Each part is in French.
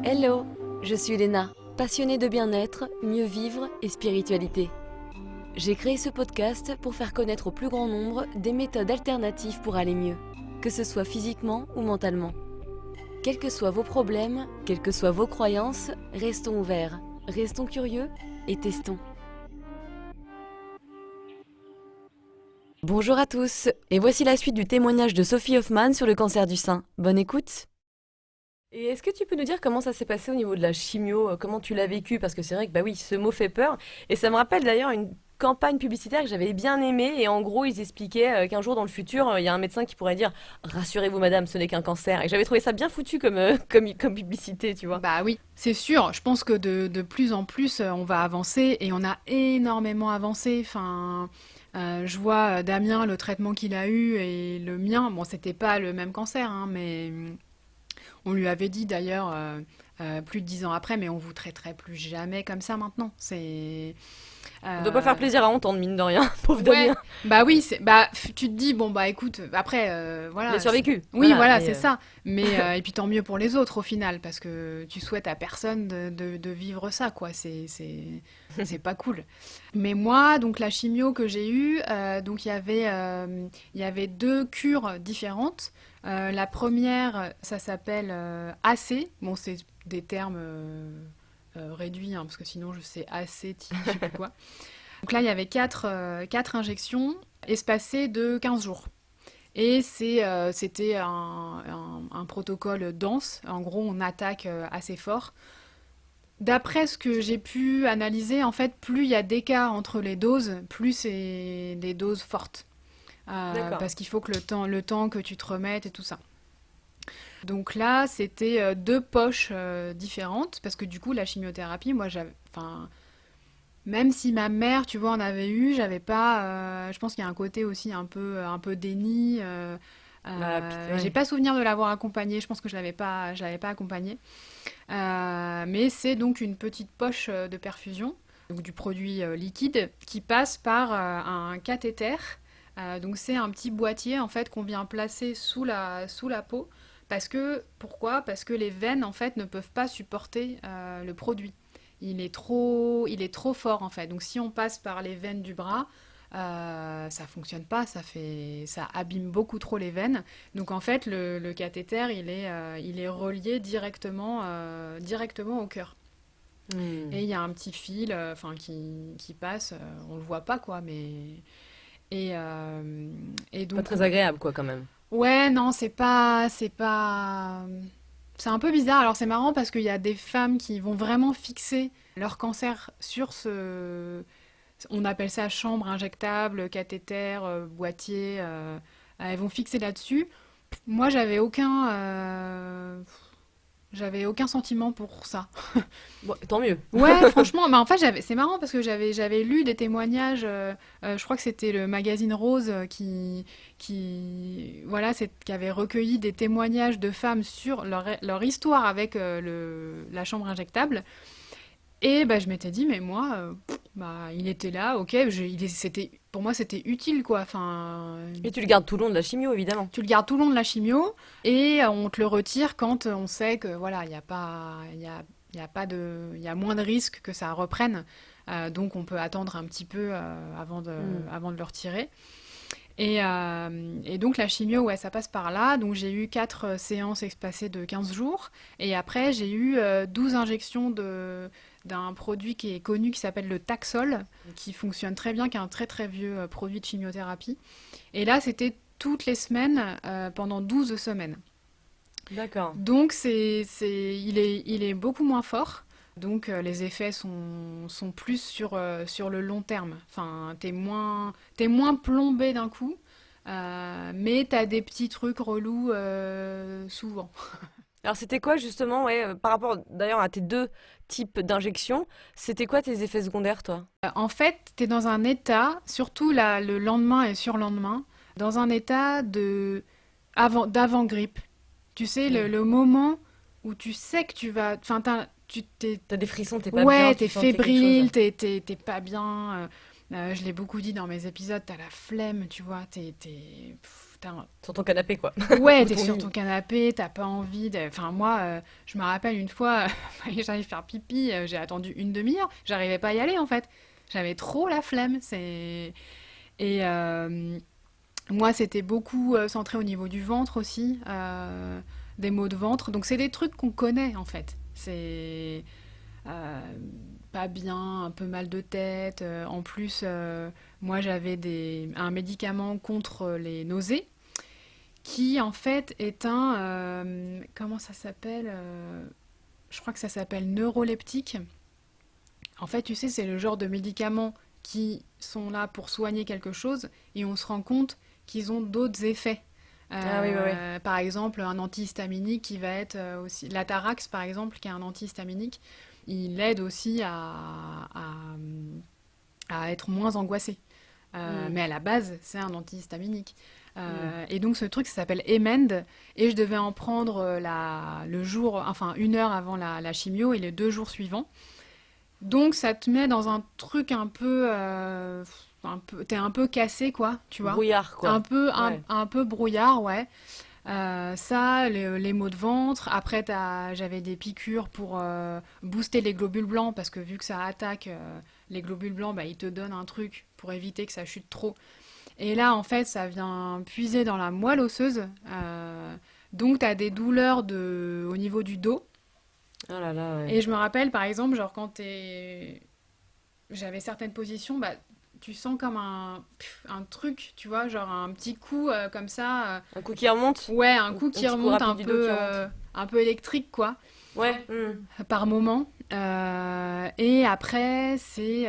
Hello, je suis Léna, passionnée de bien-être, mieux vivre et spiritualité. J'ai créé ce podcast pour faire connaître au plus grand nombre des méthodes alternatives pour aller mieux, que ce soit physiquement ou mentalement. Quels que soient vos problèmes, quelles que soient vos croyances, restons ouverts, restons curieux et testons. Bonjour à tous, et voici la suite du témoignage de Sophie Hoffman sur le cancer du sein. Bonne écoute. Et est-ce que tu peux nous dire comment ça s'est passé au niveau de la chimio, comment tu l'as vécu? Parce que c'est vrai que bah oui, ce mot fait peur. Et ça me rappelle d'ailleurs une campagne publicitaire que j'avais bien aimée. Et en gros, ils expliquaient qu'un jour dans le futur, il y a un médecin qui pourrait dire: rassurez-vous madame, ce n'est qu'un cancer. Et j'avais trouvé ça bien foutu comme publicité, tu vois. Bah oui, c'est sûr. Je pense que de plus en plus, on va avancer et on a énormément avancé. Enfin, je vois Damien, le traitement qu'il a eu et le mien. Bon, c'était pas le même cancer, hein, mais on lui avait dit d'ailleurs plus de 10 ans après, mais on vous traiterait plus jamais comme ça maintenant. Ça doit pas faire Euh, plaisir à entendre, mine de rien, pauvre Ouais, Damien. bah oui, tu te dis bon bah écoute, après Il a voilà, survécu, oui voilà. voilà Mais c'est ça, mais et puis tant mieux pour les autres au final parce que tu souhaites à personne de vivre ça quoi, c'est pas cool. Mais moi donc la chimio que j'ai eue, donc il y avait deux cures différentes. La première ça s'appelle AC, bon c'est des termes réduits hein, parce que sinon je sais AC, je sais plus quoi. Donc là, il y avait quatre injections espacées de 15 jours. Et c'était un protocole dense. En gros, on attaque assez fort. D'après ce que j'ai pu analyser, en fait, plus il y a d'écart entre les doses, plus c'est des doses fortes. d'accord. Parce qu'il faut que le temps que tu te remettes et tout ça. Donc là, c'était deux poches différentes, parce que du coup, la chimiothérapie, moi, enfin, même si ma mère, tu vois, en avait eu, j'avais pas. Je pense qu'il y a un côté aussi un peu déni. Bah, J'ai ouais. pas souvenir de l'avoir accompagnée. Je pense que je l'avais pas accompagnée. Mais c'est donc une petite poche de perfusion, donc du produit liquide qui passe par un cathéter. Donc c'est un petit boîtier en fait qu'on vient placer sous la peau. Pourquoi? Parce que les veines en fait ne peuvent pas supporter le produit. Il est trop fort en fait. Donc si on passe par les veines du bras, ça fonctionne pas, ça abîme beaucoup trop les veines. Donc en fait, le cathéter, il est relié directement au cœur. Et Hmm. il y a un petit fil, enfin qui passe, on le voit pas quoi, mais et Pas donc très agréable, quoi, quand même. ouais, non, c'est un peu bizarre. Alors c'est marrant parce qu'il y a des femmes qui vont vraiment fixer leur cancer sur on appelle ça chambre injectable, cathéter, boîtier. Elles vont fixer là-dessus. Moi, j'avais aucun sentiment pour ça. Bon, tant mieux. Ouais, franchement, mais en fait, c'est marrant parce que j'avais lu des témoignages. Je crois que c'était le magazine Rose voilà, qui avait recueilli des témoignages de femmes sur leur histoire avec la chambre injectable. Et bah, je m'étais dit, mais moi, bah, il était là, ok, pour moi c'était utile quoi. Enfin, Et tu le gardes tout le long de la chimio, évidemment. tu le gardes tout le long de la chimio et on te le retire quand on sait que voilà, il y a moins de risques que ça reprenne. Donc on peut attendre un petit peu Hmm. avant de le retirer. Et donc la chimio, ouais, ça passe par là. Donc j'ai eu 4 séances espacées de 15 jours. Et après, j'ai eu 12 injections d'un produit qui est connu qui s'appelle le Taxol, qui fonctionne très bien, qui est un très très vieux produit de chimiothérapie. Et là, c'était toutes les semaines pendant 12 semaines. D'accord. Donc il est beaucoup moins fort. Donc les effets sont plus sur le long terme. Enfin, t'es moins plombé d'un coup, mais t'as des petits trucs relous souvent. Alors c'était quoi justement, ouais, par rapport d'ailleurs à tes deux types d'injections, c'était quoi tes effets secondaires, toi? En fait, t'es dans un état, surtout là, le lendemain et surlendemain, dans un état d'avant-grippe. Tu sais, le, Hmm. le moment où tu sais que tu vas... Enfin, tu t'es. T'as des frissons, t'es pas bien, Ouais, tu t'es sens qu'il y a quelque chose. fébrile, t'es pas bien. Je l'ai beaucoup dit dans mes épisodes, t'as la flemme, tu vois, Sur ton canapé, quoi. Ouais, Ou t'es ton sur ton lit. canapé, t'as pas envie de... Enfin, moi, je me rappelle une fois, j'arrive faire pipi, j'ai attendu une demi-heure, j'arrivais pas à y aller, en fait. J'avais trop la flemme, c'est... Et moi, c'était beaucoup centré au niveau du ventre aussi, des maux de ventre. Donc, c'est des trucs qu'on connaît, en fait. C'est euh, pas bien, un peu mal de tête. En plus, moi, j'avais un médicament contre les nausées qui en fait est un... comment ça s'appelle Je crois que ça s'appelle neuroleptique. En fait, tu sais, c'est le genre de médicaments qui sont là pour soigner quelque chose et on se rend compte qu'ils ont d'autres effets. Ah oui, oui, oui. Par exemple, un antihistaminique qui va être aussi... L'Atarax, par exemple, qui est un antihistaminique, il aide aussi à être moins angoissé. Hmm, Mais à la base, c'est un antihistaminique. hmm. Et donc ce truc, ça s'appelle Emend, et je devais en prendre le jour, enfin 1 heure avant la chimio et les 2 jours suivants. Donc ça te met dans un truc t'es un peu cassé quoi, tu vois, Brouillard, quoi. Ouais. un peu brouillard, ouais. Ça, les maux de ventre. Après, j'avais des piqûres pour booster les globules blancs parce que vu que ça attaque les globules blancs, bah, ils te donnent un truc pour éviter que ça chute trop. Et là, en fait, ça vient puiser dans la moelle osseuse. Donc, tu as des douleurs au niveau du dos. Oh là là, ouais. Et je me rappelle, par exemple, genre j'avais certaines positions, bah, tu sens comme un truc, tu vois, genre un petit coup comme ça. Un coup qui remonte? Ouais, un coup Un qui petit coup remonte rapide du dos qui remonte? un peu électrique, quoi, Ouais. Hmm. par moment. Et après, c'est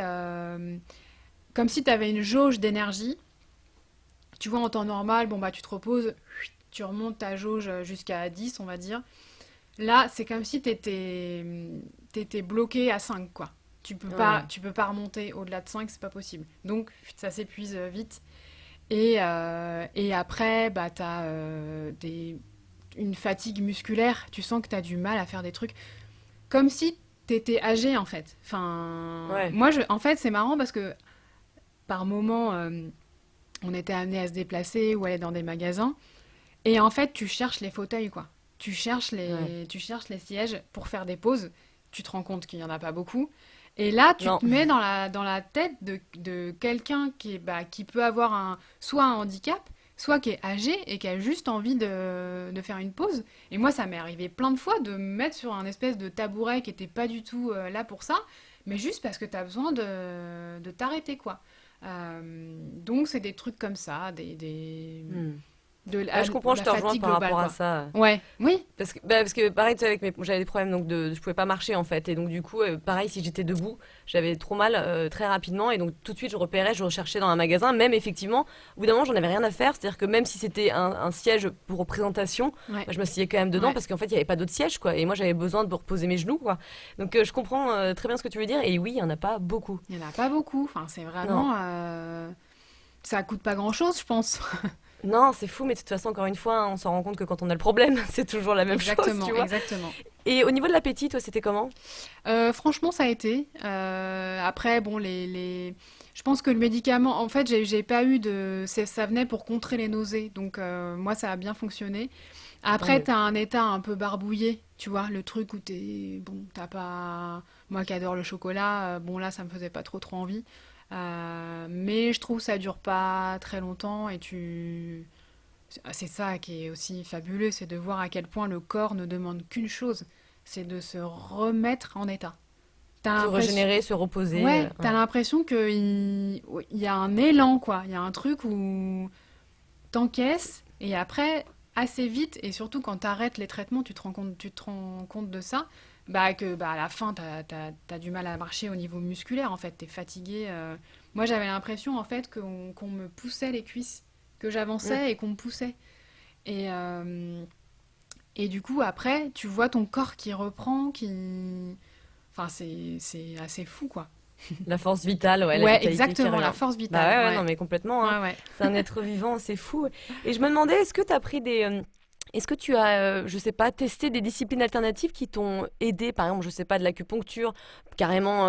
comme si tu avais une jauge d'énergie. Tu vois, en temps normal, bon, bah, tu te reposes, tu remontes ta jauge jusqu'à 10, on va dire. Là, c'est comme si t'étais bloqué à 5, quoi. Ouais. Tu peux pas remonter au-delà de 5, c'est pas possible. Donc, ça s'épuise vite. Et après, bah, une fatigue musculaire. Tu sens que t'as du mal à faire des trucs. Comme si t'étais âgé, en fait. Enfin, Ouais. moi, en fait, c'est marrant parce que par moment, on était amené à se déplacer ou aller dans des magasins. Et en fait, tu cherches les fauteuils, quoi. Ouais. Tu cherches les sièges pour faire des pauses. Tu te rends compte qu'il n'y en a pas beaucoup. Et là, tu Non. te mets dans la tête de quelqu'un qui peut avoir soit un handicap, soit qui est âgé et qui a juste envie de faire une pause. Et moi, ça m'est arrivé plein de fois de me mettre sur un espèce de tabouret qui n'était pas du tout là pour ça, mais juste parce que tu as besoin de t'arrêter, quoi. Donc, c'est des trucs comme ça, Hmm. de Ouais, je comprends, je la te rejoins fatigue par globale, rapport à quoi. ça. Ouais, oui, Parce que pareil, tu sais, j'avais des problèmes donc je pouvais pas marcher en fait et donc du coup pareil si j'étais debout j'avais trop mal très rapidement et donc tout de suite je repérais, je recherchais dans un magasin même effectivement au bout d'un moment j'en avais rien à faire, c'est-à-dire que même si c'était un siège pour représentation, ouais, bah, je m'asseyais quand même dedans ouais. parce qu'en fait il y avait pas d'autre siège quoi et moi j'avais besoin de reposer mes genoux quoi. Donc je comprends très bien ce que tu veux dire et oui il y en a pas beaucoup. Il n'y en a pas beaucoup. Enfin, c'est Non. vraiment... ça coûte pas grand-chose, je pense. Non, c'est fou, mais de toute façon, encore une fois, hein, on s'en rend compte que quand on a le problème, c'est toujours la même chose, tu Exactement, vois. exactement. Et au niveau de l'appétit, toi, c'était comment? Franchement, ça a été. Après, bon, je pense que le médicament, en fait, j'ai pas eu ça venait pour contrer les nausées, donc moi, ça a bien fonctionné. Tant Après, mieux. t'as un état un peu barbouillé, tu vois, le truc où bon, t'as pas... Moi qui adore le chocolat, bon là, ça me faisait pas trop envie. Mais je trouve que ça dure pas très longtemps et c'est ça qui est aussi fabuleux, c'est de voir à quel point le corps ne demande qu'une chose, c'est de se remettre en état. T'as Se l'impression... régénérer, se reposer. Ouais, t'as Ouais. l'impression il y a un élan, quoi. Il y a un truc où t'encaisses et après, assez vite, et surtout quand t'arrêtes les traitements, tu te rends compte de ça, bah, à la fin, t'as du mal à marcher au niveau musculaire, en fait. T'es fatigué. Moi, j'avais l'impression, en fait, qu'on me poussait les cuisses, que Mm. j'avançais et qu'on me poussait. Et, et du coup, après, tu vois ton corps qui reprend, qui... Enfin, c'est assez fou, quoi. La force vitale, ouais, la Ouais, vitalité qui exactement, la revient. force Bah vitale, ouais, ouais, non, ouais. mais complètement, hein. Ouais, ouais. C'est un être vivant, c'est fou. Et je me demandais, est-ce que tu as pris Est-ce que tu as, je sais pas, testé des disciplines alternatives qui t'ont aidé, par exemple, je sais pas, de l'acupuncture, carrément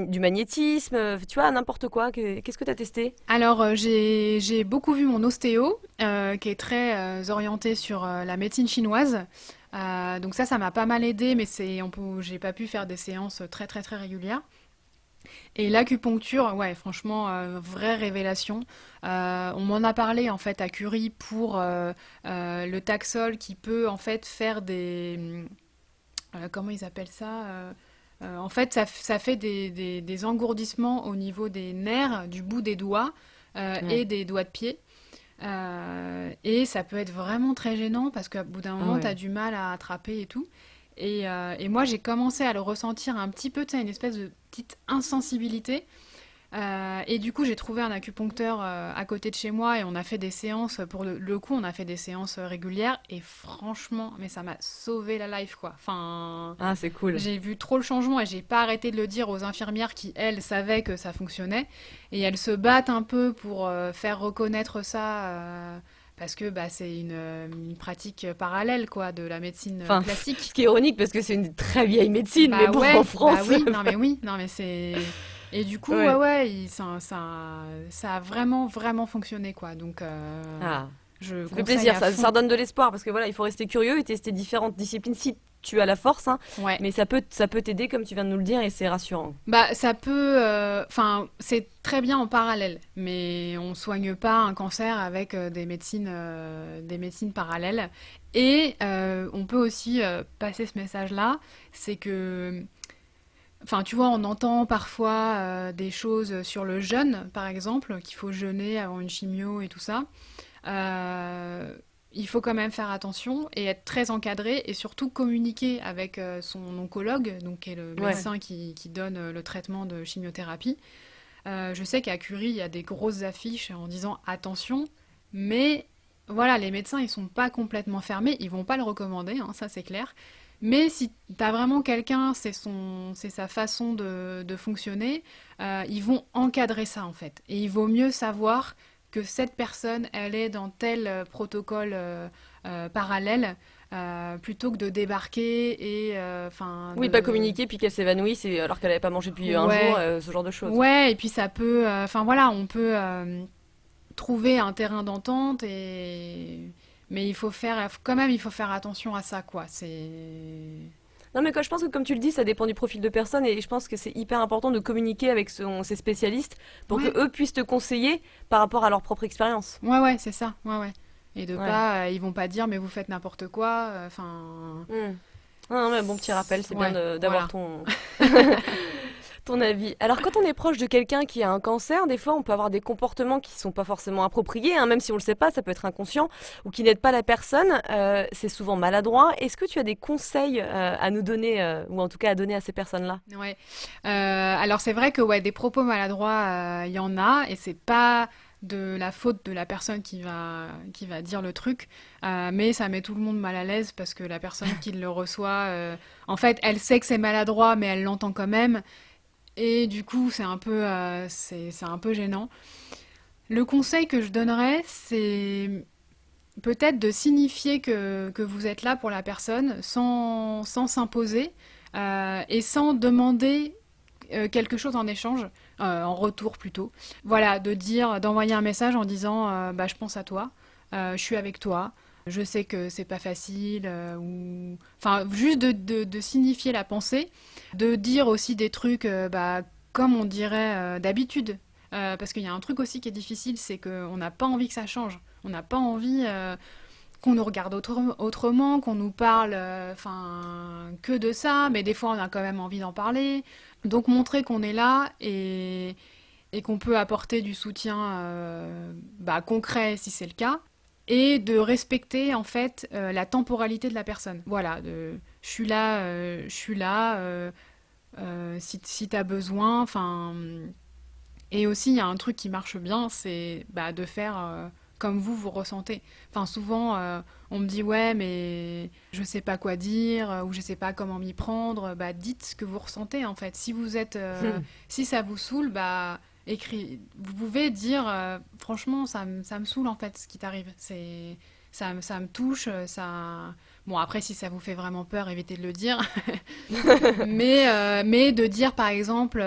du magnétisme, tu vois, n'importe quoi. Qu'est-ce que tu as testé? Alors, j'ai beaucoup vu mon ostéo, qui est très orienté sur la médecine chinoise. Donc ça m'a pas mal aidé, mais j'ai pas pu faire des séances très très très régulières. Et l'acupuncture, ouais, franchement, vraie révélation. On m'en a parlé en fait à Curie pour le Taxol qui peut en fait faire comment ils appellent ça en fait, ça fait des engourdissements au niveau des nerfs, du bout des doigts Ouais. et des doigts de pied. Et ça peut être vraiment très gênant parce qu'au bout d'un Ah moment, tu as ouais. du mal à attraper et tout. Et moi, j'ai commencé à le ressentir un petit peu, tu sais, une espèce de petite insensibilité. Et du coup, j'ai trouvé un acupuncteur à côté de chez moi et on a fait des séances, pour le coup, on a fait des séances régulières et franchement, mais ça m'a sauvé la life, quoi. Enfin, Ah, c'est cool. j'ai vu trop le changement et j'ai pas arrêté de le dire aux infirmières qui, elles, savaient que ça fonctionnait. Et elles se battent un peu pour faire reconnaître ça. Parce que bah, c'est une pratique parallèle quoi, de la médecine Enfin, ce classique. qui est ironique parce que c'est une très vieille médecine, mais Bah bon, en ouais, bah France. oui, non mais oui, non mais c'est... Et du coup, ouais, Ouais. ouais, ça a vraiment, vraiment fonctionné, quoi. Donc, Ah, je ça fait conseille plaisir, à ça fond. redonne de l'espoir parce que voilà, il faut rester curieux et tester différentes disciplines si tu as la force, hein, Ouais. mais ça peut t'aider comme tu viens de nous le dire et c'est rassurant. Bah, ça peut... Enfin, c'est très bien en parallèle, mais on soigne pas un cancer avec des médecines parallèles. Et on peut aussi passer ce message-là, c'est que... Enfin, tu vois, on entend parfois des choses sur le jeûne, par exemple, qu'il faut jeûner avant une chimio et tout ça. Euh, il faut quand même faire attention et être très encadré et surtout communiquer avec son oncologue, donc qui est le Ouais. médecin qui donne le traitement de chimiothérapie. Je sais qu'à Curie, il y a des grosses affiches en disant attention, mais voilà, les médecins, ils sont pas complètement fermés, ils vont pas le recommander, hein, ça c'est clair. Mais si tu as vraiment quelqu'un, c'est sa façon de fonctionner, ils vont encadrer ça en fait. Et il vaut mieux savoir que cette personne, elle est dans tel protocole parallèle, plutôt que de débarquer et enfin Oui, pas communiquer puis qu'elle s'évanouisse alors qu'elle n'avait pas mangé depuis un jour, ouais, ce genre de choses. ouais, et puis ça peut, enfin voilà, on peut trouver un terrain d'entente mais il faut faire quand même il faut faire attention à ça quoi. C'est Non, mais quoi, je pense que comme tu le dis, ça dépend du profil de personne et je pense que c'est hyper important de communiquer avec ses spécialistes pour que ouais, eux puissent te conseiller par rapport à leur propre expérience. ouais, ouais, c'est ça, ouais, ouais. Et de Ouais. pas, ils vont pas dire mais vous faites n'importe quoi, enfin, Hmm. Non, mais bon petit rappel, c'est bien ouais, d'avoir voilà. ton avis. Alors, quand on est proche de quelqu'un qui a un cancer, des fois, on peut avoir des comportements qui sont pas forcément appropriés, hein, même si on le sait pas, ça peut être inconscient, ou qui n'aident pas la personne. C'est souvent maladroit. Est-ce que tu as des conseils à nous donner, ou en tout cas à donner à ces personnes-là? Ouais. Alors c'est vrai que ouais, des propos maladroits, il y en a, et c'est pas de la faute de la personne qui va dire le truc, mais ça met tout le monde mal à l'aise parce que la personne qui le reçoit, en fait, elle sait que c'est maladroit, mais elle l'entend quand même, et du coup c'est un peu gênant. Le conseil que je donnerais, c'est peut-être de signifier que vous êtes là pour la personne sans s'imposer et sans demander quelque chose en échange, en retour plutôt. Voilà, d'envoyer un message en disant bah, je pense à toi, je suis avec toi, je sais que c'est pas facile, ou... Enfin, juste de signifier la pensée, de dire aussi des trucs bah, comme on dirait d'habitude. Parce qu'il y a un truc aussi qui est difficile, c'est qu'on n'a pas envie que ça change. On n'a pas envie qu'on nous regarde autrement, qu'on nous parle que de ça, mais des fois on a quand même envie d'en parler. Donc montrer qu'on est là et qu'on peut apporter du soutien bah, concret si c'est le cas, et de respecter en fait la temporalité de la personne. Voilà, je suis là, si t'as besoin, enfin... Et aussi, il y a un truc qui marche bien, c'est bah, de faire comme vous ressentez. Enfin, souvent, on me dit, ouais, mais je sais pas quoi dire, ou je sais pas comment m'y prendre. Bah, dites ce que vous ressentez, en fait. Si vous êtes, si ça vous saoule, bah, vous pouvez dire, franchement, ça me saoule en fait ce qui t'arrive. Ça me touche, ça. Bon, après, si ça vous fait vraiment peur, évitez de le dire. Mais de dire, par exemple,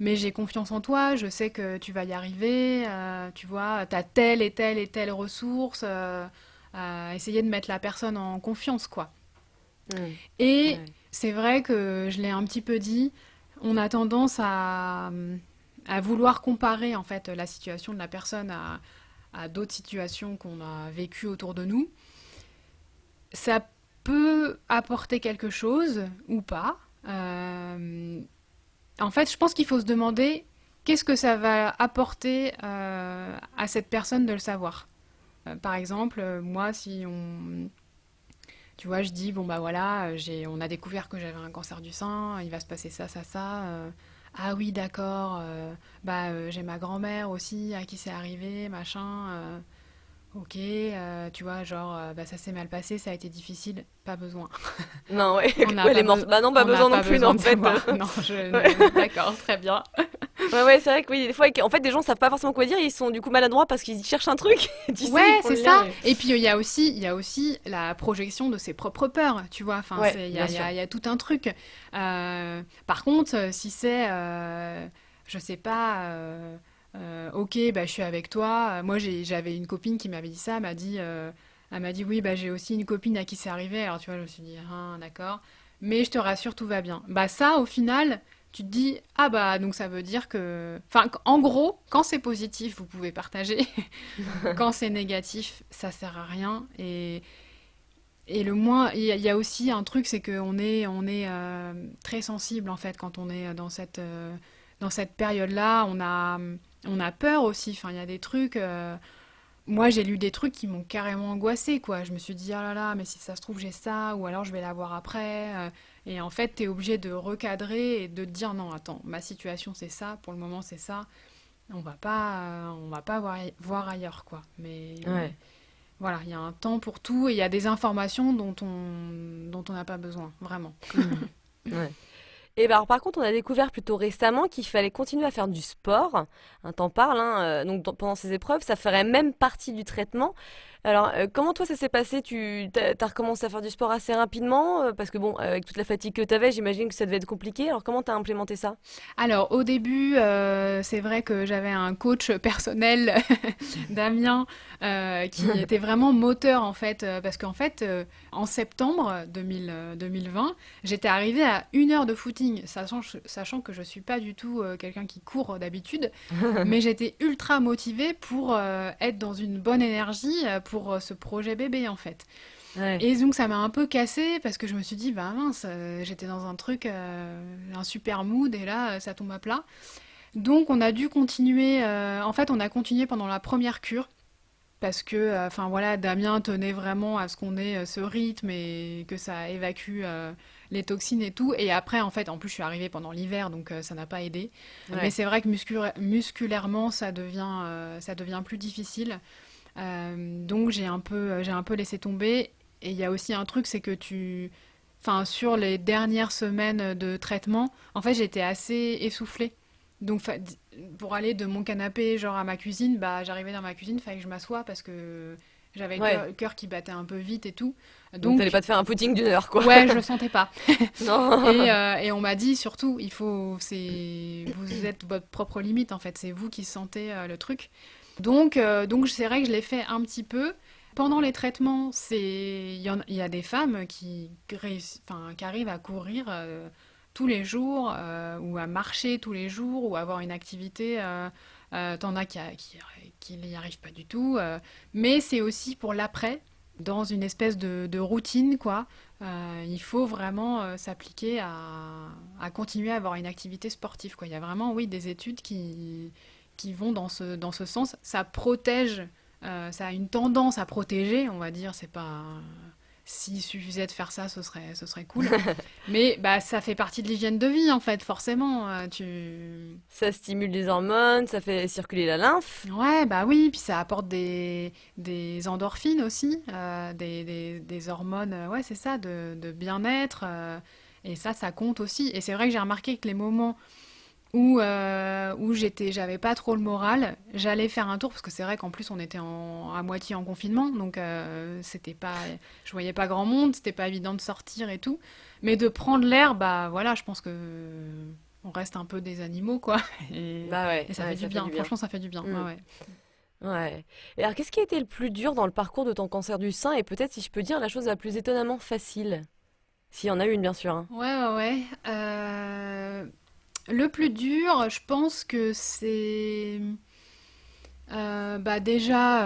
mais j'ai confiance en toi, je sais que tu vas y arriver, tu vois, t'as telle et telle et telle ressource, essayer de mettre la personne en confiance, quoi. Mm. Et Ouais. c'est vrai que je l'ai un petit peu dit, on a tendance à vouloir comparer, en fait, la situation de la personne à d'autres situations qu'on a vécues autour de nous. Ça peut apporter quelque chose ou pas. En fait, je pense qu'il faut se demander qu'est-ce que ça va apporter à cette personne de le savoir. Par exemple, moi, si on, tu vois, je dis bon bah voilà, on a découvert que j'avais un cancer du sein, il va se passer ça, ça, ça. Ah oui, d'accord. J'ai ma grand-mère aussi à qui c'est arrivé, machin. Ok, tu vois, genre, bah, ça s'est mal passé, ça a été difficile, pas besoin. Non, ouais, On n'a ouais, elle est pas, morte. Bah non, pas on n'a besoin non pas plus, non, besoin en de fait. savoir. Non, Ouais. d'accord, très bien. Ouais, ouais, c'est vrai que oui, des fois, en fait, des gens savent pas forcément quoi dire, ils sont du coup maladroits parce qu'ils cherchent un truc, tu sais, ils Ouais, font c'est le lien. ça. Et puis il y a aussi la projection de ses propres peurs, tu vois. Enfin, Ouais, bien il sûr. y a tout un truc. Par contre, si c'est, je sais pas, ok, bah je suis avec toi. Moi, j'avais une copine qui m'avait dit ça. Elle m'a dit oui, bah j'ai aussi une copine à qui c'est arrivé. Alors tu vois, je me suis dit ah d'accord. Mais je te rassure, tout va bien. Bah ça, au final. Tu te dis, ah bah donc ça veut dire que... Enfin, en gros, quand c'est positif, vous pouvez partager. Quand c'est négatif, ça sert à rien. Et le moins, il y a aussi un truc, c'est on est très sensible en fait quand on est dans cette période-là. On a peur aussi. Enfin, il y a des trucs. Moi, j'ai lu des trucs qui m'ont carrément angoissée, quoi. Je me suis dit, ah là là, mais si ça se trouve, j'ai ça, ou alors je vais l'avoir après. Et en fait, t'es obligé de recadrer et de te dire, non, attends, ma situation, c'est ça, pour le moment, c'est ça. On va pas voir ailleurs, quoi. Mais Ouais. voilà, il y a un temps pour tout et il y a des informations dont on n'a pas besoin, vraiment. Mm. Ouais. Et bah, alors, par contre, on a découvert plutôt récemment qu'il fallait continuer à faire du sport. Hein, t'en parles, hein, donc pendant ces épreuves, ça ferait même partie du traitement. Alors, comment toi ça s'est passé? T'as recommencé à faire du sport assez rapidement? Parce que bon, avec toute la fatigue que t'avais, j'imagine que ça devait être compliqué. Alors, comment t'as implémenté ça? Alors, au début, c'est vrai que j'avais un coach personnel, Damien, qui était vraiment moteur en fait, parce qu'en fait, en septembre 2020, j'étais arrivée à 1 heure de footing, sachant que je suis pas du tout quelqu'un qui court d'habitude, mais j'étais ultra motivée pour être dans une bonne énergie pour ce projet bébé en fait. Ouais. Et donc ça m'a un peu cassée parce que je me suis dit, bah mince, j'étais dans un truc, un super mood et là, ça tombe à plat. Donc on a dû continuer, en fait on a continué pendant la première cure parce que, enfin voilà, Damien tenait vraiment à ce qu'on ait ce rythme et que ça évacue les toxines et tout. Et après, en fait, en plus je suis arrivée pendant l'hiver donc ça n'a pas aidé. Mais Ouais. c'est vrai que musculairement ça devient plus difficile. Donc j'ai un peu laissé tomber. Et il y a aussi un truc, c'est que enfin, sur les dernières semaines de traitement, en fait, j'étais assez essoufflée. Donc, pour aller de mon canapé, genre à ma cuisine, bah, j'arrivais dans ma cuisine, il fallait que je m'assoie parce que j'avais Ouais. le cœur qui battait un peu vite et tout. Donc, t'allais Donc, pas te faire un footing d'1 heure, quoi. ouais, je le sentais pas. Non. Et on m'a dit surtout, vous êtes votre propre limite en fait, c'est vous qui sentez le truc. Donc c'est vrai que je l'ai fait un petit peu. Pendant les traitements, il y a des femmes qui arrivent à courir tous les jours ou à marcher tous les jours ou à avoir une activité. T'en as qui n'y arrivent pas du tout. Mais c'est aussi pour l'après, dans une espèce de routine, quoi. Il faut vraiment s'appliquer à continuer à avoir une activité sportive, quoi. Il y a vraiment, oui, des études qui vont dans ce sens. Ça protège, ça a une tendance à protéger, on va dire. C'est pas. S'il suffisait de faire ça, ce serait cool. Mais bah, ça fait partie de l'hygiène de vie, en fait, forcément. Ça stimule les hormones, ça fait circuler la lymphe. Ouais, bah oui, puis ça apporte des endorphines aussi, des hormones, ouais, c'est ça, de bien-être. Et ça compte aussi. Et c'est vrai que j'ai remarqué que les moments où j'avais pas trop le moral, j'allais faire un tour parce que c'est vrai qu'en plus on était à moitié en confinement, donc c'était pas, je voyais pas grand monde, c'était pas évident de sortir et tout, mais de prendre l'air, bah voilà, je pense que on reste un peu des animaux quoi, et, Bah ouais, et ça ouais, fait du ça fait bien. du bien. Franchement, ça fait du bien. Mm. Ouais, ouais. Ouais. Et alors, qu'est-ce qui a été le plus dur dans le parcours de ton cancer du sein et peut-être, si je peux dire, la chose la plus étonnamment facile? S'il y en a une, bien sûr, hein. Ouais, ouais, ouais. Le plus dur, je pense que c'est bah déjà,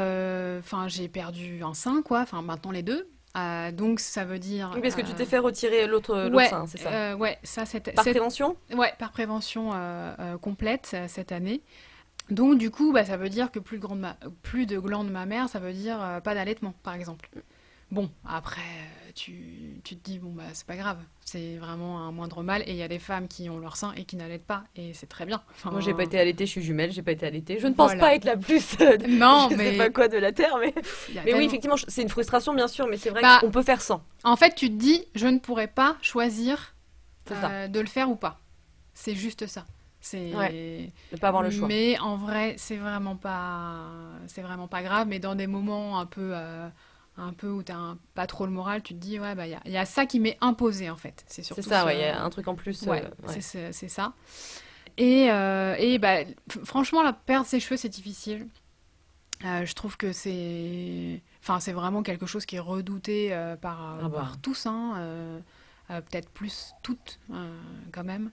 enfin j'ai perdu un sein quoi, enfin maintenant les deux. Donc ça veut dire Oui, parce que tu t'es fait retirer l'autre ouais, sein, c'est ça? ouais, ça Par prévention? ouais, par prévention complète cette année. Donc du coup, bah, ça veut dire que plus de glandes mammaires, ça veut dire pas d'allaitement, par exemple. Bon, après, tu te dis, bon, bah, c'est pas grave, c'est vraiment un moindre mal, et il y a des femmes qui ont leur sein et qui n'allaitent pas, et c'est très bien. Moi, j'ai pas Enfin, été allaitée, je suis jumelle, j'ai pas été allaitée. Je ne pense pas voilà. être la plus, Non, je sais pas mais quoi de la Terre, mais... il y a Mais oui, tellement... effectivement, c'est une frustration, bien sûr, mais c'est vrai Bah, qu'on peut faire sans. en fait, tu te dis, je ne pourrais pas choisir C'est ça. de le faire ou pas. C'est juste ça. Ouais, C'est... de pas avoir le choix. Mais en vrai, c'est vraiment pas grave. Mais dans des moments un peu où pas trop le moral, tu te dis, ouais, bah, il y a ça qui m'est imposé, en fait. C'est C'est surtout ça, ce... ouais, il y a un truc en plus. Ouais, Ouais. c'est ça. Et bah, franchement, la perdre ses cheveux, c'est difficile. Je trouve que enfin, c'est vraiment quelque chose qui est redouté Ah par bah. tous, hein, peut-être plus toutes quand même.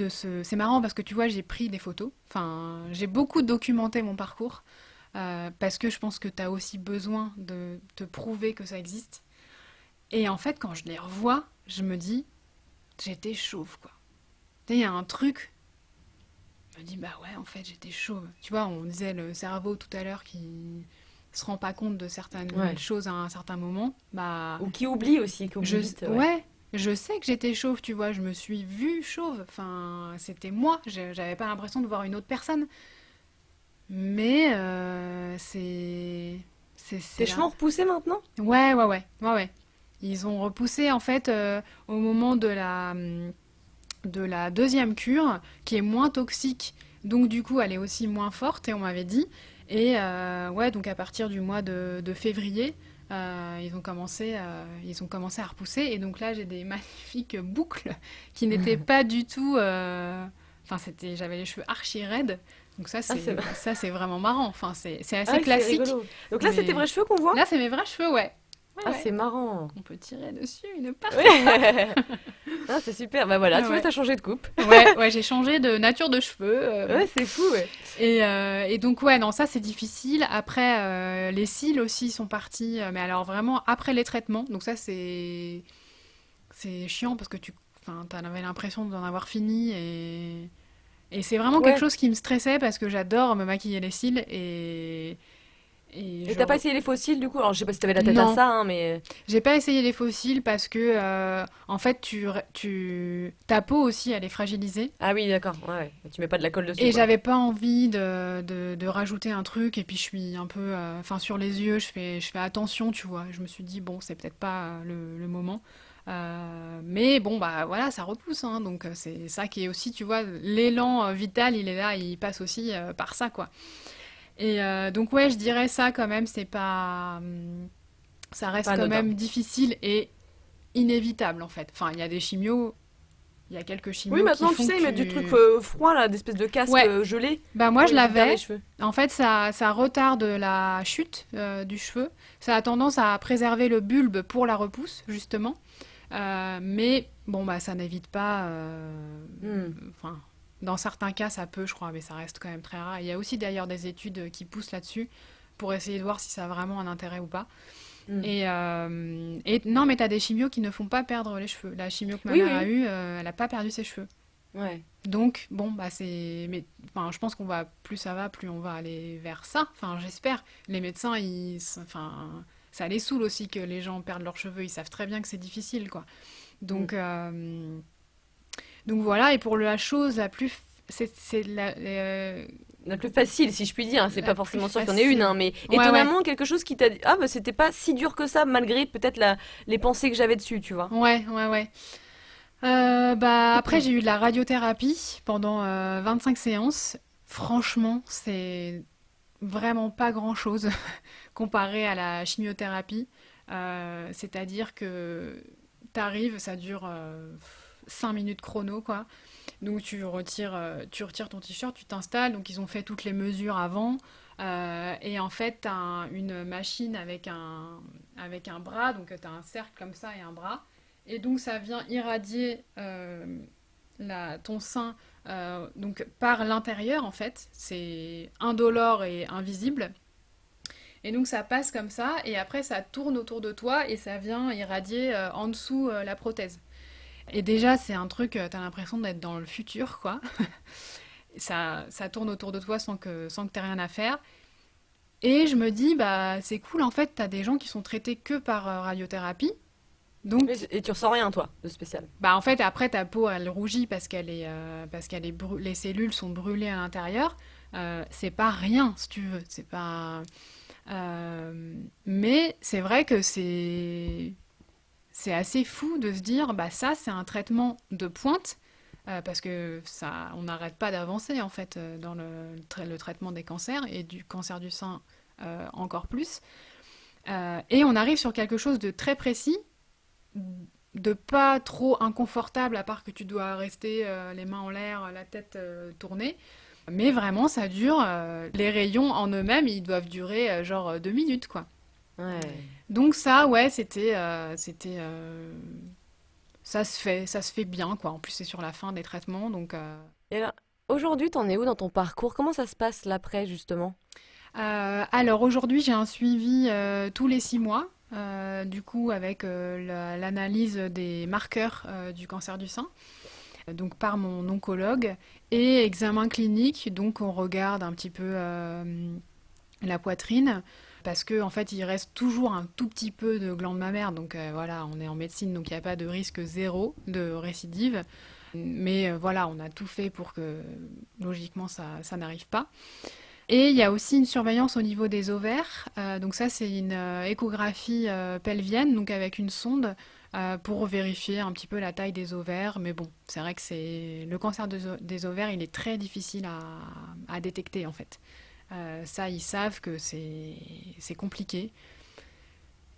C'est marrant parce que tu vois, j'ai pris des photos. Enfin, j'ai beaucoup documenté mon parcours parce que je pense que tu as aussi besoin de te prouver que ça existe. Et en fait, quand je les revois, je me dis, j'étais chauve, quoi. Tu sais, il y a un truc, je me dis, bah ouais, en fait, j'étais chauve. Tu vois, on disait le cerveau tout à l'heure qui se rend pas compte de certaines Ouais. choses à un certain moment. Bah, Ou qui oublie aussi, qui oublie vite, ouais. ouais, je sais que j'étais chauve, tu vois, je me suis vue chauve. Enfin, c'était moi, j'avais pas l'impression de voir une autre personne. Mais c'est Tes cheveux là. ont repoussé maintenant? Ouais, ouais, ouais, ouais, ouais. Ils ont repoussé en fait au moment de la deuxième cure, qui est moins toxique, donc du coup elle est aussi moins forte, et on m'avait dit. Et ouais, donc à partir du mois de février, ils ont commencé à repousser, et donc là j'ai des magnifiques boucles qui n'étaient pas du tout. Enfin, j'avais les cheveux archi raides, donc Ah, c'est ça c'est vraiment marrant. Enfin, c'est ah assez oui, c'est classique, rigolo. Donc là, c'est tes mais vrais cheveux qu'on voit? là c'est mes vrais cheveux, ouais. Ouais, Ah, ouais. c'est marrant. On peut tirer dessus, ils ne partent pas. Ouais. Ah, c'est super. Bah voilà, Ah tu vois, ouais. t'as changé de coupe. Ouais, ouais, j'ai changé de nature de cheveux. Ouais, c'est fou, ouais. Et donc, ouais, non, ça c'est difficile. Après, les cils aussi sont partis, mais alors vraiment après les traitements. Donc, ça c'est chiant parce que enfin, t'en avais l'impression d'en avoir fini. Et c'est vraiment quelque Ouais. chose qui me stressait parce que j'adore me maquiller les cils. Et Et je. t'as pas essayé les fossiles, du coup? Alors, je sais pas si t'avais la tête à Non, ça, hein, mais... j'ai pas essayé les fossiles parce que, en fait, ta peau aussi, elle est fragilisée. Ah oui, d'accord. Ouais, ouais. Tu mets pas de la colle dessus, Et quoi. j'avais pas envie de rajouter un truc, et puis je suis un peu, enfin sur les yeux, je fais attention, tu vois. Je me suis dit, bon, c'est peut-être pas le moment. Mais bon, bah voilà, ça repousse, hein, donc c'est ça qui est aussi, tu vois, l'élan vital, il est là, il passe aussi par ça, quoi. Et donc ouais, je dirais ça quand même, c'est pas, ça Pas reste quand anodin. même difficile et inévitable en fait. Enfin, il y a des chimios, il y a quelques Oui, chimios qui maintenant, tu font que sais, ils mettent du truc tu... froid, là, d'espèce de casque Ouais, gelé bah moi pour je récupérer les l'avais. cheveux. En fait, ça retarde la chute du cheveu. Ça a tendance à préserver le bulbe pour la repousse, justement. Mais bon, bah ça n'évite pas. Hmm. Enfin, dans certains cas, ça peut, je crois, mais ça reste quand même très rare. Il y a aussi d'ailleurs des études qui poussent là-dessus pour essayer de voir si ça a vraiment un intérêt ou pas. Hmm. Et non, mais t'as des chimios qui ne font pas perdre les cheveux. La chimio que ma Oui, mère a oui. eue, elle n'a pas perdu ses cheveux. Ouais. Donc, bon, bah c'est. Mais enfin, je pense qu'on va. Plus ça va, plus on va aller vers ça. Enfin, j'espère. Les médecins, enfin, ça les saoule aussi que les gens perdent leurs cheveux. Ils savent très bien que c'est difficile, quoi. Hmm. Donc, donc voilà. Et pour la chose la plus. C'est La plus facile, si je puis dire. C'est la pas plus forcément sûr qu'il y en ait une, hein, facile. mais Ouais, ouais. étonnamment, quelque chose qui t'a dit, ah, bah, c'était pas si dur que ça, malgré peut-être les pensées que j'avais dessus, tu vois. Ouais, ouais, ouais. Après, j'ai eu de la radiothérapie pendant 25 séances. Franchement, c'est vraiment pas grand-chose comparé à la chimiothérapie. C'est-à-dire que t'arrives, ça dure 5 minutes chrono, quoi. Donc tu retires ton t-shirt, tu t'installes. Donc ils ont fait toutes les mesures avant. Et en fait, tu as une machine avec un bras. Donc tu as un cercle comme ça et un bras. Et donc ça vient irradier ton sein donc par l'intérieur en fait. C'est indolore et invisible. Et donc ça passe comme ça. Et après ça tourne autour de toi et ça vient irradier en dessous la prothèse. Et déjà, c'est un truc, t'as l'impression d'être dans le futur, quoi. Ça tourne autour de toi sans que t'aies rien à faire. Et je me dis, bah, c'est cool, en fait, t'as des gens qui sont traités que par radiothérapie. Donc, Et tu ressens rien, toi, de spécial. bah, en fait, après, ta peau, elle rougit les cellules sont brûlées à l'intérieur. C'est pas rien, si tu veux. C'est pas. Mais c'est vrai que c'est assez fou de se dire, bah ça, c'est un traitement de pointe, parce que ça, on n'arrête pas d'avancer en fait dans le traitement des cancers et du cancer du sein encore plus. Et on arrive sur quelque chose de très précis, de pas trop inconfortable, à part que tu dois rester les mains en l'air, la tête tournée. Mais vraiment, ça dure. Les rayons en eux-mêmes, ils doivent durer genre 2 minutes, quoi. Ouais. Donc ça, ouais, ça se fait bien, quoi. En plus, c'est sur la fin des traitements, donc. Et alors, aujourd'hui, t'en es où dans ton parcours? Comment ça se passe l'après, justement? Alors aujourd'hui, j'ai un suivi tous les 6 mois, du coup avec l'analyse des marqueurs du cancer du sein, donc par mon oncologue, et examen clinique, donc on regarde un petit peu la poitrine, parce que en fait il reste toujours un tout petit peu de glande mammaire, donc voilà, on est en médecine, donc il n'y a pas de risque zéro de récidive, mais voilà, on a tout fait pour que logiquement ça n'arrive pas. Et il y a aussi une surveillance au niveau des ovaires. Donc ça, c'est une échographie pelvienne, donc avec une sonde pour vérifier un petit peu la taille des ovaires. Mais bon, c'est vrai que c'est le cancer des ovaires, il est très difficile à détecter en fait. Ça, ils savent que c'est compliqué.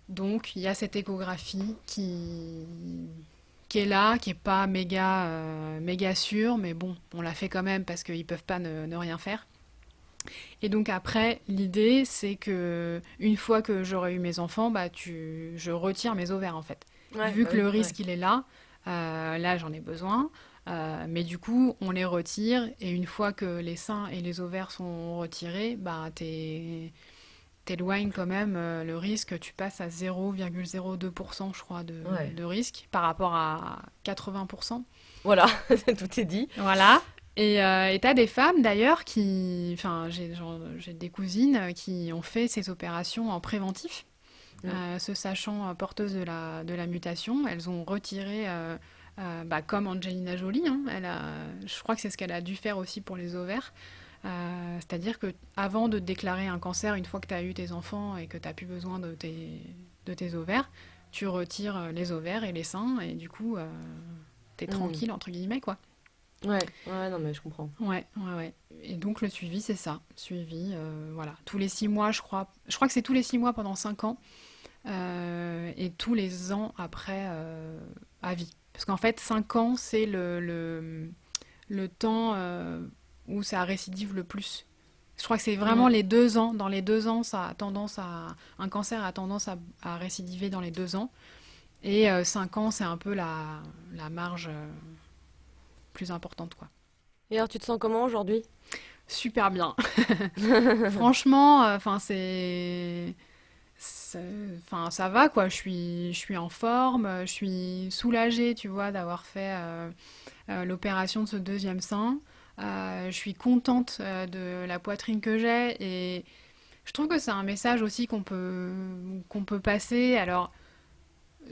Donc il y a cette échographie qui est là, qui est pas méga sûre, mais bon, on la fait quand même parce qu'ils peuvent pas ne rien faire. Et donc après, l'idée, c'est que une fois que j'aurai eu mes enfants, bah je retire mes ovaires en fait. Ouais, Vu bah que oui, le ouais. risque il est là, là j'en ai besoin, mais du coup on les retire et une fois que les seins et les ovaires sont retirés, bah t'éloignes quand même le risque. Tu passes à 0,02% je crois Ouais. de risque par rapport à 80%. Voilà, tout est dit. Voilà. Et t'as des femmes d'ailleurs enfin, j'ai des cousines qui ont fait ces opérations en préventif, Mm. se sachant porteuses de la mutation. Elles ont retiré, bah, comme Angelina Jolie, hein, je crois que c'est ce qu'elle a dû faire aussi pour les ovaires. C'est-à-dire que avant de déclarer un cancer, une fois que tu as eu tes enfants et que tu n'as plus besoin de tes ovaires, tu retires les ovaires et les seins et du coup, t'es Mm. tranquille, entre guillemets, quoi. Ouais, ouais, non, mais je comprends. Ouais, ouais, ouais. Et donc le suivi, c'est ça. Suivi, voilà. Tous les 6 mois, je crois. Je crois que c'est tous les 6 mois pendant 5 ans. Et tous les ans après, à vie. Parce qu'en fait, 5 ans, c'est le temps où ça récidive le plus. Je crois que c'est vraiment Mm. les 2 ans. Dans les 2 ans, un cancer a tendance à récidiver dans les 2 ans. Et 5 ans, c'est un peu la marge plus importante, quoi. Et alors, tu te sens comment aujourd'hui? Super bien. Franchement, enfin enfin ça va quoi. Je suis en forme, je suis soulagée, tu vois, d'avoir fait l'opération de ce deuxième sein. Je suis contente de la poitrine que j'ai et je trouve que c'est un message aussi qu'on peut passer. Alors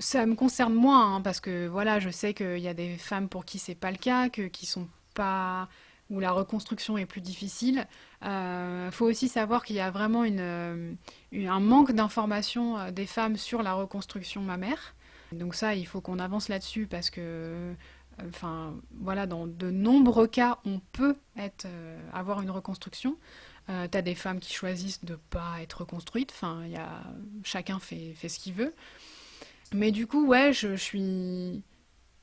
ça me concerne moins hein, parce que voilà, je sais qu'il y a des femmes pour qui c'est pas le cas, qui sont pas où la reconstruction est plus difficile. Faut aussi savoir qu'il y a vraiment un manque d'information des femmes sur la reconstruction mammaire. Donc ça, il faut qu'on avance là-dessus parce que enfin, voilà, dans de nombreux cas, on peut avoir une reconstruction. T'as des femmes qui choisissent de pas être reconstruites. Enfin, chacun fait ce qu'il veut. Mais du coup, ouais, je suis,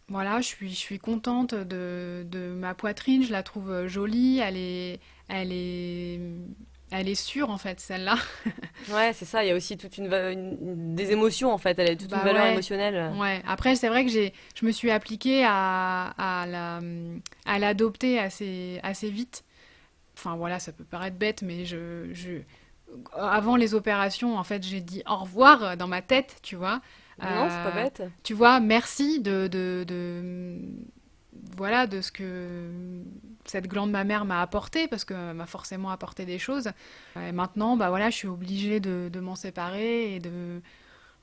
voilà, je suis contente de ma poitrine. Je la trouve jolie. Elle est, elle est sûre en fait, celle-là. Ouais, c'est ça, il y a aussi toute des émotions en fait, elle a toute une Bah valeur ouais, émotionnelle. ouais. Après, c'est vrai que je me suis appliquée à l'adopter assez vite. Enfin voilà, ça peut paraître bête, mais avant les opérations, en fait, j'ai dit au revoir dans ma tête, tu vois. Non, c'est pas Euh, bête. Tu vois, merci voilà, de ce que cette glande mammaire m'a apporté, parce qu'elle m'a forcément apporté des choses. Et maintenant, bah voilà, je suis obligée de m'en séparer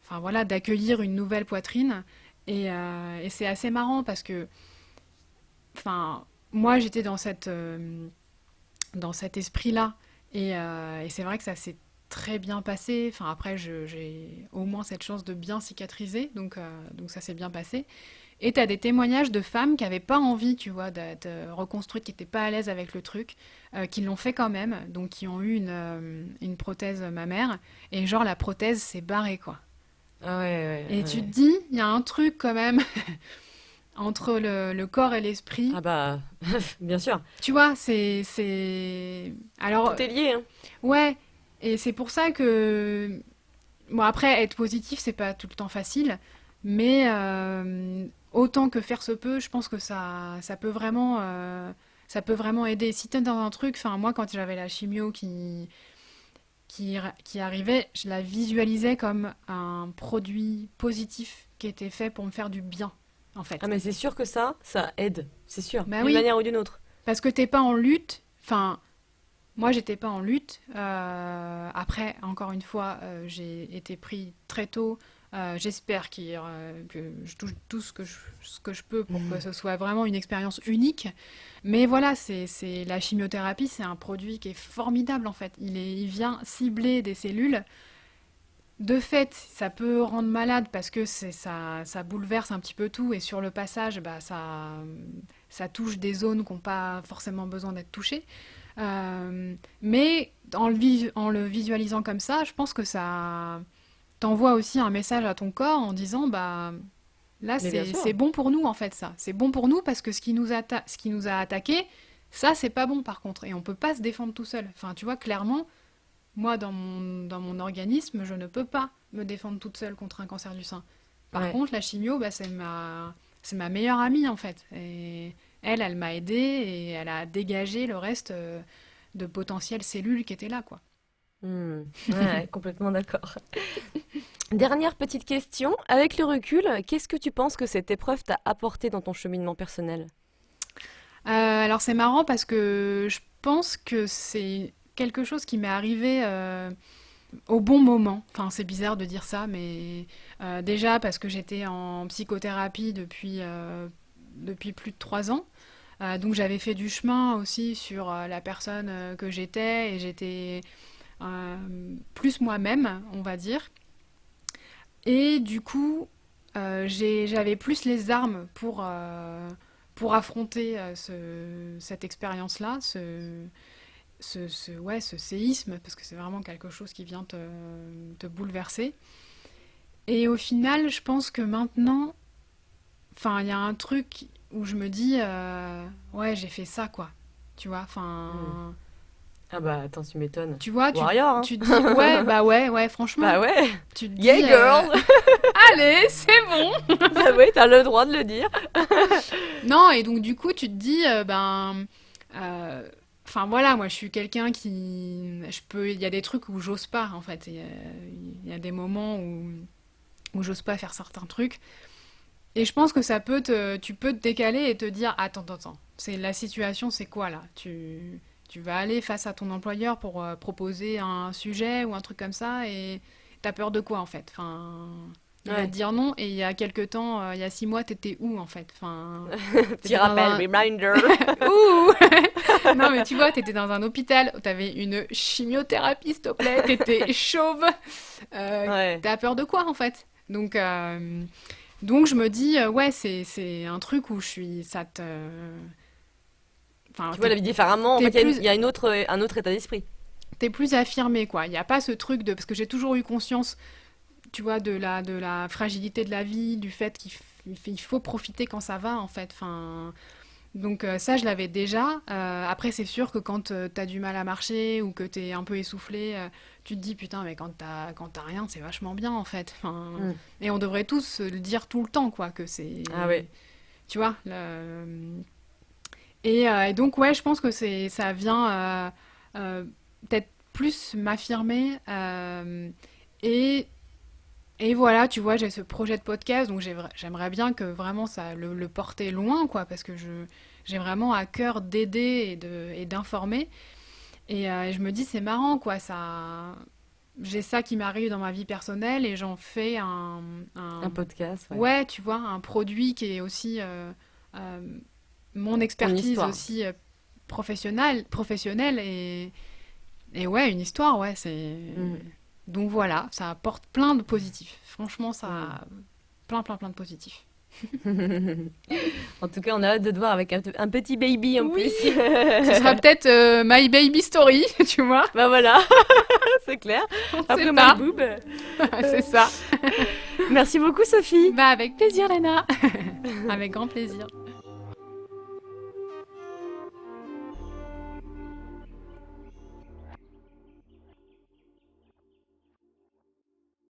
enfin voilà, d'accueillir une nouvelle poitrine. Et c'est assez marrant parce que, enfin, moi j'étais dans cet esprit-là. Et c'est vrai que ça s'est très bien passé. Enfin, après, j'ai au moins cette chance de bien cicatriser, donc ça s'est bien passé. Et t'as des témoignages de femmes qui n'avaient pas envie, tu vois, d'être reconstruites, qui n'étaient pas à l'aise avec le truc, qui l'ont fait quand même, donc qui ont eu une prothèse mammaire, et genre la prothèse s'est barrée, quoi. Ah ouais, Et ouais, tu te ouais. dis, il y a un truc quand même entre le corps et l'esprit. Ah bah, bien sûr, Tu vois, Alors, tout est lié, hein. ouais, et c'est pour ça que... Bon, après, être positif, c'est pas tout le temps facile, mais autant que faire se peut, je pense que ça peut vraiment aider. Si t'es dans un truc, enfin, moi, quand j'avais la chimio qui arrivait, je la visualisais comme un produit positif qui était fait pour me faire du bien, en Ah fait. mais c'est sûr que ça aide, c'est sûr, Bah d'une oui, manière ou d'une autre. parce que t'es pas en lutte, enfin, moi, j'étais pas en lutte. Après, encore une fois, j'ai été pris très tôt. J'espère que je touche tout ce que je peux pour que ce soit vraiment une expérience unique. Mais voilà, la chimiothérapie, c'est un produit qui est formidable en fait. Il vient cibler des cellules. De fait, ça peut rendre malade parce que ça bouleverse un petit peu tout et sur le passage, bah, ça touche des zones qui n'ont pas forcément besoin d'être touchées. Mais en le visualisant comme ça, je pense que ça t'envoie aussi un message à ton corps en disant bah là Mais bien c'est sûr. bon pour nous en fait ça. C'est bon pour nous parce que ce qui nous a attaqué, ça c'est pas bon par contre et on peut pas se défendre tout seul. Enfin tu vois clairement, moi dans mon organisme, je ne peux pas me défendre toute seule contre un cancer du sein. Par Ouais. contre la chimio, bah, c'est ma meilleure amie en fait. Et elle m'a aidée et elle a dégagé le reste de potentielles cellules qui étaient là, quoi. Ouais, complètement d'accord. Dernière petite question, avec le recul, qu'est-ce que tu penses que cette épreuve t'a apporté dans ton cheminement personnel? Alors c'est marrant parce que je pense que c'est quelque chose qui m'est arrivé au bon moment. Enfin c'est bizarre de dire ça, mais déjà parce que j'étais en psychothérapie depuis plus de 3 ans. Donc j'avais fait du chemin aussi sur la personne que j'étais et j'étais plus moi-même, on va dire. Et du coup, j'avais plus les armes pour affronter cette expérience-là, ouais, ce séisme, parce que c'est vraiment quelque chose qui vient te bouleverser. Et au final, je pense que maintenant, enfin, il y a un truc où je me dis, ouais, j'ai fait ça, quoi. Tu vois, Hmm. enfin, Ah bah attends, tu m'étonnes. tu vois, Warrior, hein? tu te dis, ouais, bah ouais, franchement, Bah ouais. tu te Yeah dis, girl. allez, c'est bon. Bah ouais, t'as le droit de le dire. Non, et donc du coup, tu te dis, euh, enfin voilà, moi je suis quelqu'un il y a des trucs où j'ose pas en fait. Il y a des moments où j'ose pas faire certains trucs. Et je pense que tu peux te décaler et te dire, attends, c'est la situation, c'est quoi là? Tu vas aller face à ton employeur pour proposer un sujet ou un truc comme ça et t'as peur de quoi en fait? Enfin, il va te Ouais. dire non et il y a quelque temps, il y a 6 mois, t'étais où en fait? Enfin, Petit t'étais dans rappel, un... reminder. Ouh. Non mais tu vois, t'étais dans un hôpital, t'avais une chimiothérapie s'il te plaît, t'étais chauve. Ouais. T'as peur de quoi en fait? Donc, Donc je me dis, ouais, c'est un truc où je suis, ça te... Enfin, Tu vois la vie différemment. En fait, t'es plus, il y a un autre état d'esprit. t'es plus affirmé, quoi. Il n'y a pas ce truc de... Parce que j'ai toujours eu conscience, tu vois, de la fragilité de la vie, du fait il faut profiter quand ça va, en fait. Enfin, donc ça, je l'avais déjà. Après, c'est sûr que quand t'as du mal à marcher ou que t'es un peu essoufflé, tu te dis, putain, mais quand t'as rien, c'est vachement bien, en fait. Enfin, Mm. et on devrait tous se le dire tout le temps, quoi, que Ah ouais. c'est... Tu vois, et donc, ouais, je pense que ça vient euh, peut-être plus m'affirmer. Et, et voilà, tu vois, j'ai ce projet de podcast, donc j'aimerais bien que vraiment ça le porter loin, quoi, parce que j'ai vraiment à cœur d'aider et d'informer. Et je me dis, c'est marrant, quoi, ça. J'ai ça qui m'arrive dans ma vie personnelle et j'en fais Un podcast, ouais. ouais, tu vois, un produit qui est aussi euh, mon Ton expertise histoire. aussi professionnelle et ouais, une histoire, ouais, c'est... Mm. Donc voilà, ça apporte plein de positifs. Franchement, ça Mm. a plein de positifs. En tout cas, on a hâte de te voir avec un petit baby en Oui, plus. ce sera peut-être My Baby Story, tu vois, Bah voilà, c'est clair. on ne sait Après My pas. Boob. C'est ça. Merci beaucoup, Sophie. Bah avec plaisir, Léna. Avec grand plaisir.